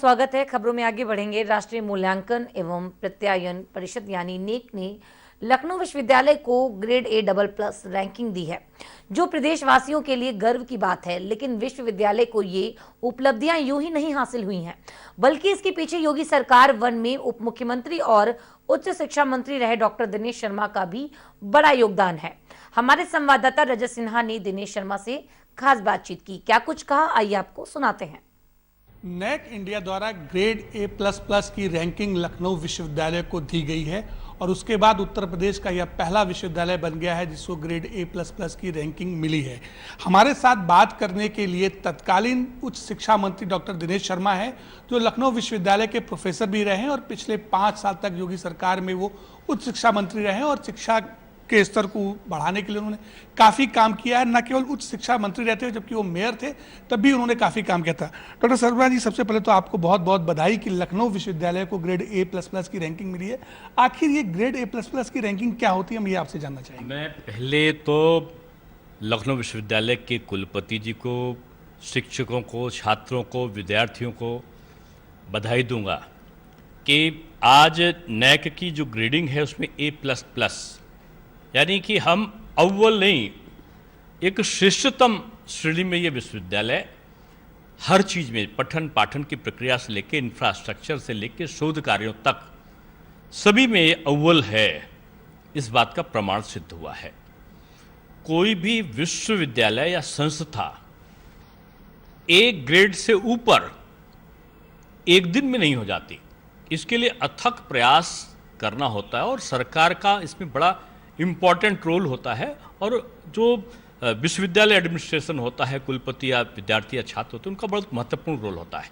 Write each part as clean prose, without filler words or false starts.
स्वागत है। खबरों में आगे बढ़ेंगे। राष्ट्रीय मूल्यांकन एवं प्रत्यायन परिषद यानी नेक ने लखनऊ विश्वविद्यालय को ग्रेड A++ रैंकिंग दी है, जो प्रदेशवासियों के लिए गर्व की बात है। लेकिन विश्वविद्यालय को ये उपलब्धियां यूं ही नहीं हासिल हुई हैं, बल्कि इसके पीछे योगी सरकार वन में उप मुख्यमंत्री और उच्च शिक्षा मंत्री रहे डॉक्टर दिनेश शर्मा का भी बड़ा योगदान है। हमारे संवाददाता रजत सिन्हा ने दिनेश शर्मा से खास बातचीत की। क्या कुछ कहा, आइए आपको सुनाते हैं। नेक इंडिया द्वारा ग्रेड A++ की रैंकिंग लखनऊ विश्वविद्यालय को दी गई है और उसके बाद उत्तर प्रदेश का यह पहला विश्वविद्यालय बन गया है जिसको ग्रेड A++ की रैंकिंग मिली है। हमारे साथ बात करने के लिए तत्कालीन उच्च शिक्षा मंत्री डॉक्टर दिनेश शर्मा है, जो लखनऊ विश्वविद्यालय के प्रोफेसर भी रहे हैं और पिछले 5 साल तक योगी सरकार में वो उच्च शिक्षा मंत्री रहे हैं और शिक्षा के स्तर को बढ़ाने के लिए उन्होंने काफ़ी काम किया है। न केवल उच्च शिक्षा मंत्री रहते हुए, जबकि वो मेयर थे तब भी उन्होंने काफ़ी काम किया था। डॉक्टर शर्मा जी, सबसे पहले तो आपको बहुत बहुत बधाई कि लखनऊ विश्वविद्यालय को ग्रेड A++ की रैंकिंग मिली है। आखिर ये ग्रेड A++ की रैंकिंग क्या होती है, हम ये आपसे जानना चाहेंगे। मैं पहले तो लखनऊ विश्वविद्यालय के कुलपति जी को, शिक्षकों को, छात्रों को, विद्यार्थियों को बधाई दूंगा कि आज नैक की जो ग्रेडिंग है उसमें A++, यानी कि हम अव्वल नहीं, एक श्रेष्ठतम श्रेणी में ये विश्वविद्यालय हर चीज़ में, पठन पाठन की प्रक्रिया से लेकर इंफ्रास्ट्रक्चर से लेकर शोध कार्यों तक सभी में ये अव्वल है। इस बात का प्रमाण सिद्ध हुआ है। कोई भी विश्वविद्यालय या संस्था एक ग्रेड से ऊपर एक दिन में नहीं हो जाती। इसके लिए अथक प्रयास करना होता है और सरकार का इसमें बड़ा इम्पॉर्टेंट रोल होता है। और जो विश्वविद्यालय एडमिनिस्ट्रेशन होता है, कुलपति या विद्यार्थी या छात्र होते हैं, उनका बहुत महत्वपूर्ण रोल होता है।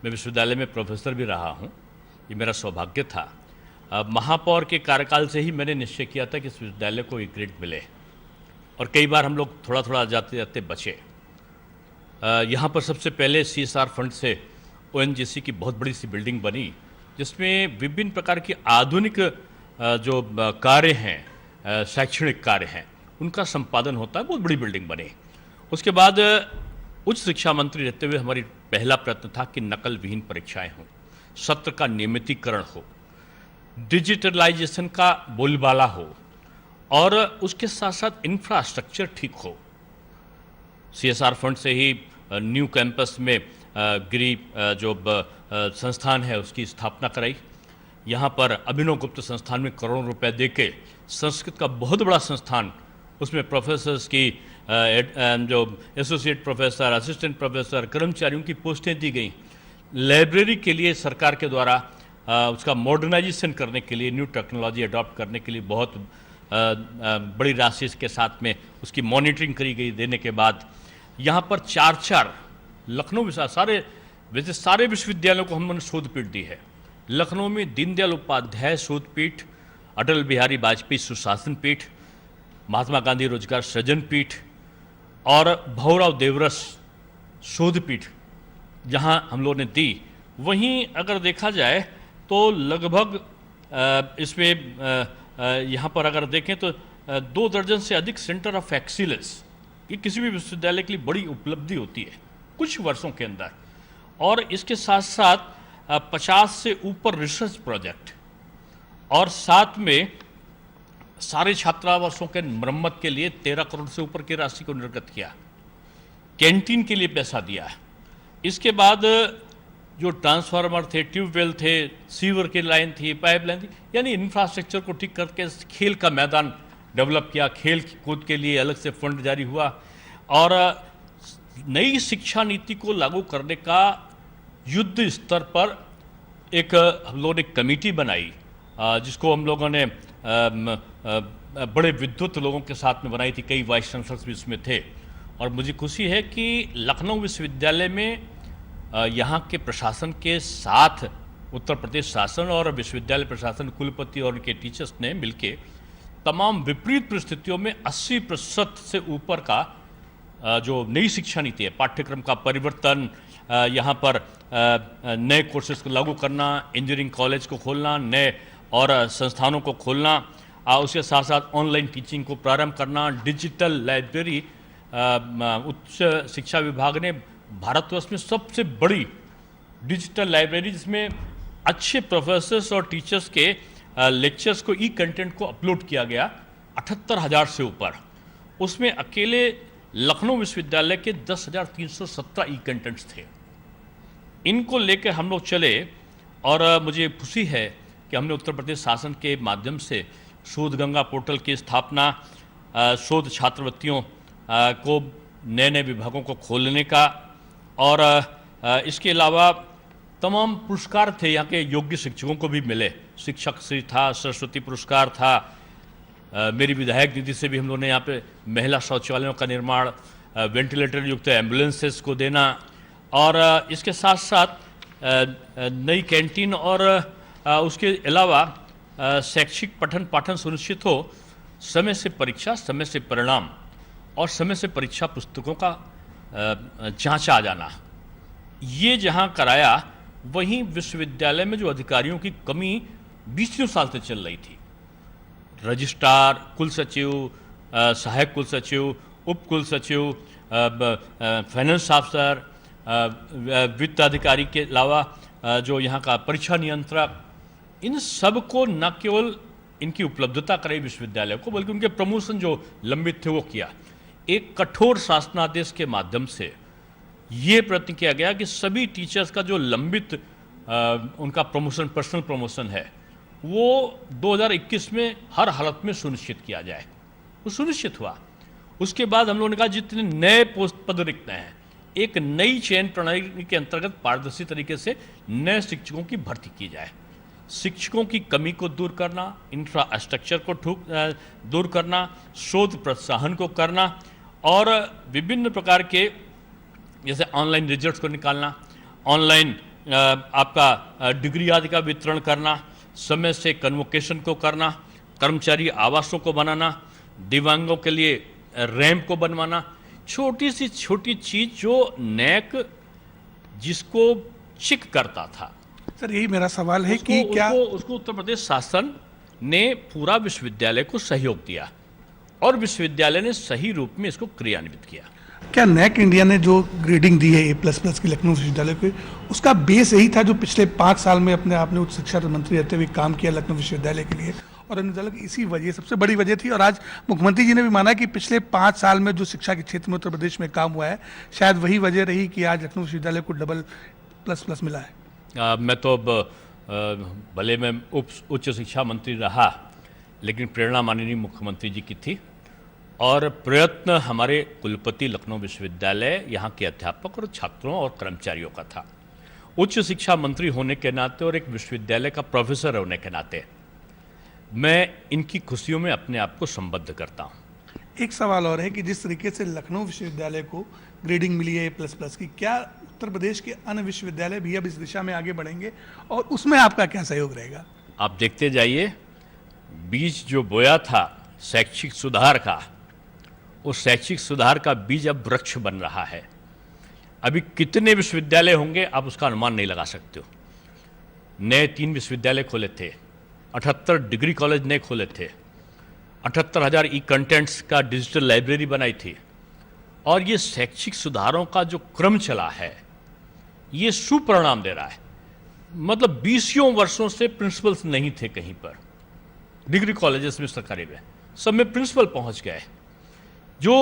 मैं विश्वविद्यालय में प्रोफेसर भी रहा हूँ, ये मेरा सौभाग्य था। महापौर के कार्यकाल से ही मैंने निश्चय किया था कि इस विश्वविद्यालय को एक ग्रेड मिले और कई बार हम लोग थोड़ा थोड़ा जाते जाते बचे। यहाँ पर सबसे पहले CSR फंड से ONGC की बहुत बड़ी सी बिल्डिंग बनी, जिसमें विभिन्न प्रकार की आधुनिक जो कार्य हैं, शैक्षणिक कार्य हैं, उनका संपादन होता है। बहुत बड़ी बिल्डिंग बनी। उसके बाद उच्च शिक्षा मंत्री रहते हुए हमारी पहला प्रयत्न था कि नकल विहीन परीक्षाएं हों, सत्र का नियमितीकरण हो, डिजिटलाइजेशन का बोलबाला हो और उसके साथ साथ इंफ्रास्ट्रक्चर ठीक हो। CSR फंड से ही न्यू कैंपस में गिरी जो संस्थान है उसकी स्थापना कराई। यहाँ पर अभिनव गुप्त संस्थान में करोड़ों रुपए देके संस्कृत का बहुत बड़ा संस्थान, उसमें प्रोफेसर्स की जो एसोसिएट प्रोफेसर, असिस्टेंट प्रोफेसर, कर्मचारियों की पोस्टें दी गई। लाइब्रेरी के लिए सरकार के द्वारा उसका मॉडर्नाइजेशन करने के लिए, न्यू टेक्नोलॉजी अडॉप्ट करने के लिए बहुत बड़ी राशि के साथ में उसकी मॉनिटरिंग करी गई। देने के बाद यहाँ पर 4 लखनऊ सारे विश्वविद्यालयों को हमने शोधपीठ दी है। लखनऊ में दीनदयाल उपाध्याय शोधपीठ, अटल बिहारी वाजपेयी सुशासन पीठ, महात्मा गांधी रोजगार सृजन पीठ और भौराव देवरस शोधपीठ जहां हम लोगों ने दी। वहीं अगर देखा जाए तो लगभग इसमें यहाँ पर अगर देखें तो 2 दर्जन से अधिक सेंटर ऑफ एक्सीलेंस, ये किसी भी विश्वविद्यालय के लिए बड़ी उपलब्धि होती है कुछ वर्षों के अंदर। और इसके साथ साथ 50 से ऊपर रिसर्च प्रोजेक्ट और साथ में सारे छात्रावासों के मरम्मत के लिए 13 करोड़ से ऊपर की राशि को निर्गत किया। कैंटीन के लिए पैसा दिया। इसके बाद जो ट्रांसफार्मर थे, ट्यूबवेल थे, सीवर की लाइन थी, पाइपलाइन थी, यानी इंफ्रास्ट्रक्चर को ठीक करके खेल का मैदान डेवलप किया। खेल कूद के लिए अलग से फंड जारी हुआ और नई शिक्षा नीति को लागू करने का युद्ध स्तर पर एक हम लोगों ने कमेटी बनाई, जिसको हम लोगों ने बड़े विद्वत लोगों के साथ में बनाई थी। कई वाइस चांसलर्स भी इसमें थे और मुझे खुशी है कि लखनऊ विश्वविद्यालय में यहाँ के प्रशासन के साथ उत्तर प्रदेश शासन और विश्वविद्यालय प्रशासन, कुलपति और उनके टीचर्स ने मिलके तमाम विपरीत परिस्थितियों में 80% से ऊपर का जो नई शिक्षा नीति है, पाठ्यक्रम का परिवर्तन, यहाँ पर नए कोर्सेज को लागू करना, इंजीनियरिंग कॉलेज को खोलना, नए और संस्थानों को खोलना, उसके साथ साथ ऑनलाइन टीचिंग को प्रारंभ करना, डिजिटल लाइब्रेरी। उच्च शिक्षा विभाग ने भारतवर्ष में सबसे बड़ी डिजिटल लाइब्रेरी जिसमें अच्छे प्रोफेसर्स और टीचर्स के लेक्चर्स को ई कंटेंट को अपलोड किया गया 78,000 से ऊपर। उसमें अकेले लखनऊ विश्वविद्यालय के 10,317 ई कंटेंट्स थे। इनको लेकर हम लोग चले और मुझे खुशी है कि हमने उत्तर प्रदेश शासन के माध्यम से शोध गंगा पोर्टल की स्थापना, शोध छात्रवृत्तियों को नए नए विभागों को खोलने का और इसके अलावा तमाम पुरस्कार थे यहाँ के योग्य शिक्षकों को भी मिले। शिक्षक श्री था, सरस्वती पुरस्कार था, मेरी विधायक निधि से भी हम लोगों ने यहाँ पे महिला शौचालयों का निर्माण, वेंटिलेटर युक्त एम्बुलेंसेस को देना और इसके साथ साथ नई कैंटीन और उसके अलावा शैक्षिक पठन पाठन सुनिश्चित हो, समय से परीक्षा, समय से परिणाम और समय से परीक्षा पुस्तकों का जांचा जाना, ये जहां कराया वहीं विश्वविद्यालय में जो अधिकारियों की कमी 20 साल से चल रही थी, रजिस्ट्रार, कुल सचिव, सहायक कुल सचिव, उप कुल सचिव, फाइनेंस अफसर, वित्त अधिकारी के अलावा जो यहाँ का परीक्षा नियंत्रक, इन सब को न केवल इनकी उपलब्धता कराई विश्वविद्यालय को, बल्कि उनके प्रमोशन जो लंबित थे वो किया। एक कठोर शासनादेश के माध्यम से ये प्रयत्न किया गया कि सभी टीचर्स का जो लंबित उनका प्रमोशन, पर्सनल प्रमोशन है, वो 2021 में हर हालत में सुनिश्चित किया जाए। वो सुनिश्चित हुआ। उसके बाद हम लोगों ने कहा जितने नए पोस्ट पद रिक्त हैं, एक नई चयन प्रणाली के अंतर्गत पारदर्शी तरीके से नए शिक्षकों की भर्ती की जाए। शिक्षकों की कमी को दूर करना, इंफ्रास्ट्रक्चर को दूर करना, शोध प्रोत्साहन को करना और विभिन्न प्रकार के जैसे ऑनलाइन रिजल्ट्स को निकालना, ऑनलाइन आपका डिग्री आदि का वितरण करना, समय से कन्वोकेशन को करना, कर्मचारी आवासों को बनाना, दिव्यांगों के लिए रैंप को बनवाना, छोटी सी छोटी चीज जो नैक जिसको चिक करता था। सर यही मेरा सवाल है कि क्या उसको उत्तर प्रदेश शासन ने पूरा विश्वविद्यालय को सहयोग दिया और विश्वविद्यालय ने सही रूप में इसको क्रियान्वित किया। क्या नैक इंडिया ने जो ग्रेडिंग दी है A++ की लखनऊ विश्वविद्यालय को, उसका बेस यही था जो पिछले 5 साल में अपने आपने उच्च शिक्षा मंत्री रहते हुए काम किया लखनऊ विश्वविद्यालय के लिए, और इसी वजह सबसे बड़ी वजह थी। और आज मुख्यमंत्री जी ने भी माना कि पिछले 5 साल में जो शिक्षा के क्षेत्र में उत्तर प्रदेश में काम हुआ है, शायद वही वजह रही कि आज लखनऊ विश्वविद्यालय को AA+ मिला है। मैं तो भले मैं उच्च शिक्षा मंत्री रहा, लेकिन प्रेरणा माननीय मुख्यमंत्री जी की थी और प्रयत्न हमारे कुलपति लखनऊ विश्वविद्यालय, यहाँ के अध्यापक और छात्रों और कर्मचारियों का था। उच्च शिक्षा मंत्री होने के नाते और एक विश्वविद्यालय का प्रोफेसर होने के नाते मैं इनकी खुशियों में अपने आप को संबद्ध करता हूँ। एक सवाल और है कि जिस तरीके से लखनऊ विश्वविद्यालय को ग्रेडिंग मिली है A++ की, क्या उत्तर प्रदेश के अन्य विश्वविद्यालय भी अब इस दिशा में आगे बढ़ेंगे और उसमें आपका क्या सहयोग रहेगा? आप देखते जाइए, बीज जो बोया था शैक्षिक सुधार का, उस शैक्षिक सुधार का बीज अब वृक्ष बन रहा है। अभी कितने विश्वविद्यालय होंगे आप उसका अनुमान नहीं लगा सकते हो। नए 3 विश्वविद्यालय खोले थे, 78 डिग्री कॉलेज नए खोले थे, 78,000 ई कंटेंट्स का डिजिटल लाइब्रेरी बनाई थी और ये शैक्षिक सुधारों का जो क्रम चला है ये सुपरिणाम दे रहा है। मतलब 20 वर्षों से प्रिंसिपल्स नहीं थे कहीं पर, डिग्री कॉलेजेस में सरकारी में सब में प्रिंसिपल पहुंच गए। जो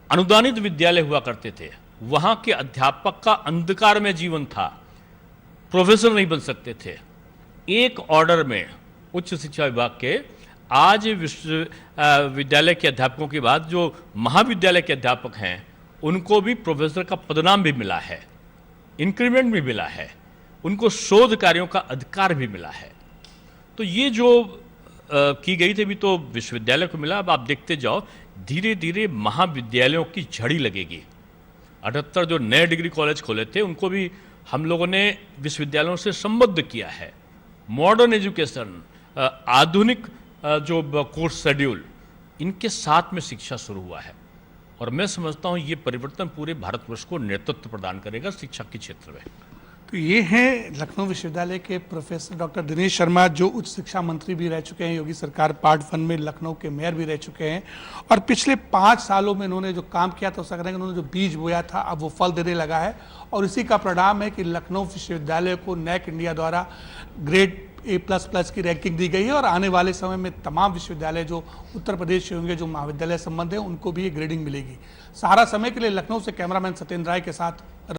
अनुदानित विद्यालय हुआ करते थे वहां के अध्यापक का अंधकार में जीवन था, प्रोफेसर नहीं बन सकते थे। एक ऑर्डर में उच्च शिक्षा विभाग के आज विश्वविद्यालय के अध्यापकों के बाद जो महाविद्यालय के अध्यापक हैं उनको भी प्रोफेसर का पदनाम भी मिला है, इंक्रीमेंट भी मिला है, उनको शोध कार्यों का अधिकार भी मिला है। तो ये जो की गई थी अभी तो विश्वविद्यालय को मिला। अब आप देखते जाओ, धीरे धीरे महाविद्यालयों की झड़ी लगेगी। 78 जो नए डिग्री कॉलेज खोले थे उनको भी हम लोगों ने विश्वविद्यालयों से संबद्ध किया है। मॉडर्न एजुकेशन, आधुनिक जो कोर्स शेड्यूल, इनके साथ में शिक्षा शुरू हुआ है और मैं समझता हूँ ये परिवर्तन पूरे भारतवर्ष को नेतृत्व प्रदान करेगा शिक्षा के क्षेत्र में। तो ये हैं लखनऊ विश्वविद्यालय के प्रोफेसर डॉक्टर दिनेश शर्मा, जो उच्च शिक्षा मंत्री भी रह चुके हैं योगी सरकार पार्ट 1 में, लखनऊ के मेयर भी रह चुके हैं और पिछले 5 सालों में इन्होंने जो काम किया था, उसका करेंगे उन्होंने जो बीज बोया था अब वो फल देने लगा है और इसी का परिणाम है कि लखनऊ विश्वविद्यालय को नैक इंडिया द्वारा ग्रेड A++ की रैंकिंग दी गई है और आने वाले समय में तमाम विश्वविद्यालय जो उत्तर प्रदेश के होंगे, जो महाविद्यालय संबंध है, उनको भी ये ग्रेडिंग मिलेगी। सहारा समय के लिए लखनऊ से कैमरामैन सत्येंद्र राय के साथ